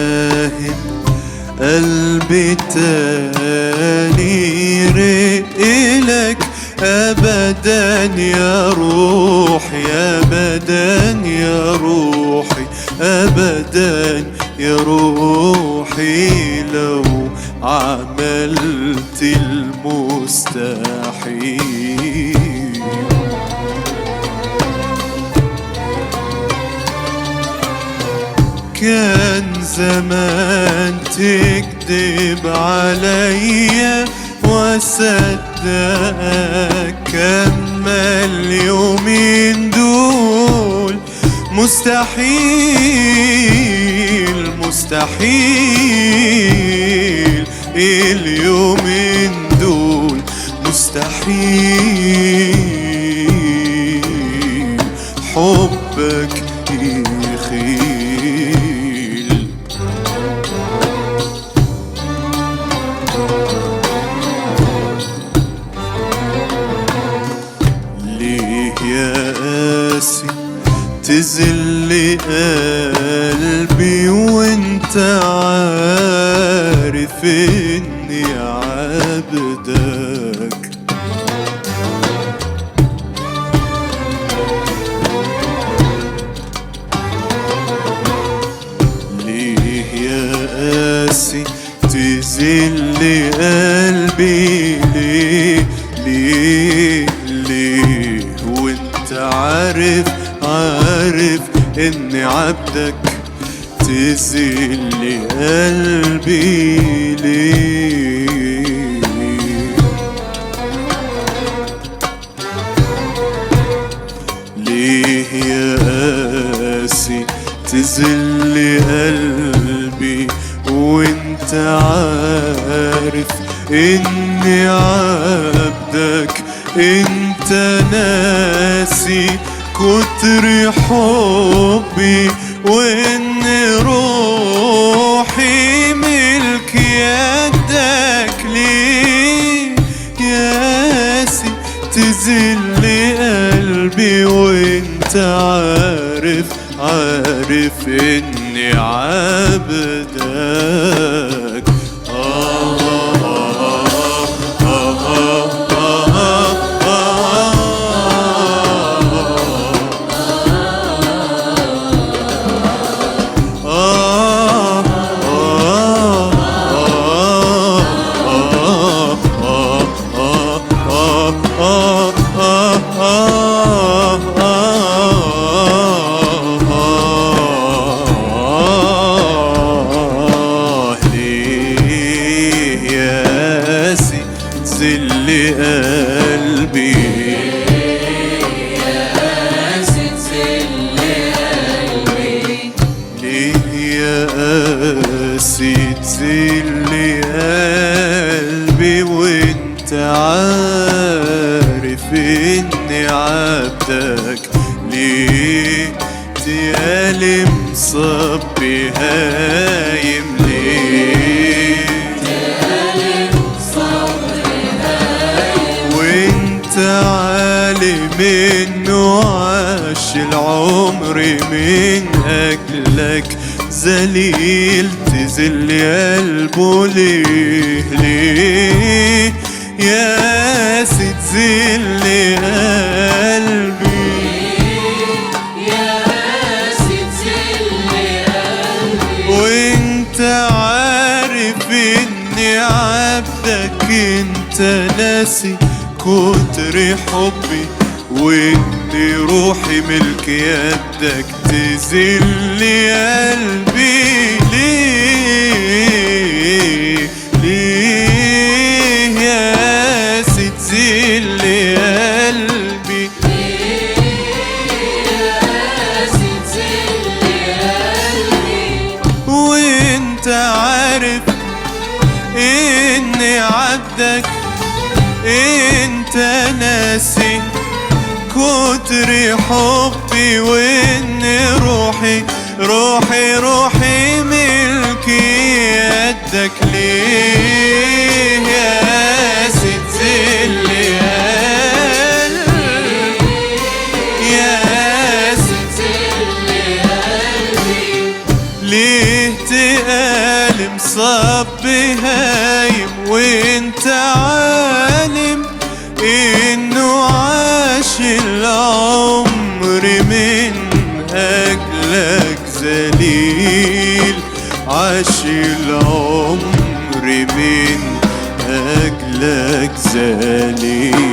راهن قلبي تاني رقلك أبدا يا روحي، أبدا يا روحي، أبدا يا روحي، لو عملت المستحيل. كان زمان تكذب عليا وصدقك، أما اليومين دول مستحيل مستحيل، اليومين دول مستحيل حبك يخيل. ليه يا قاسي تذل قلبي وانت عارف اني عبدك؟ ليه يا قاسي تذل قلبي؟ ليه ليه ليه وانت عارف اني عبدك؟ تذل قلبي ليه؟ ليه يا قاسي تذل قلبي وانت عارف اني عبدك؟ انت ناسي كتر حبي وان روحي ملك يدك؟ ليه ياسي تذل قلبي وانت عارف اني عبدك؟ تذل قلبي يا قاسي تذل قلبي؟ ليه يا قاسي تذل قلبي وانت عارف اني عبدك؟ ليه تألم صبي هايم؟ ليه عالم انه عاش العمر من اجلك ذليل؟ تذل قلبه ليه؟ ليه يا قاسي تذل قلبي؟ يا قاسي تذل قلبي وانت عارف اني عبدك؟ انت ناسي كتر حبي وان روحي ملك يدك؟ تذل قلبي ليه؟ ليه يا قاسي تذل قلبي؟ يا قاسي تذل قلبي وانت عارف اني عبدك؟ انت ناسي كتر حبي وان روحي ملك يدك؟ ليه يا قاسي تذل قلبي؟ يا قاسي تذل قلبي ليه اتصاب بهايم وانت عالم انه عاش العمر من اجلك ذليل، عاش العمر من اجلك ذليل.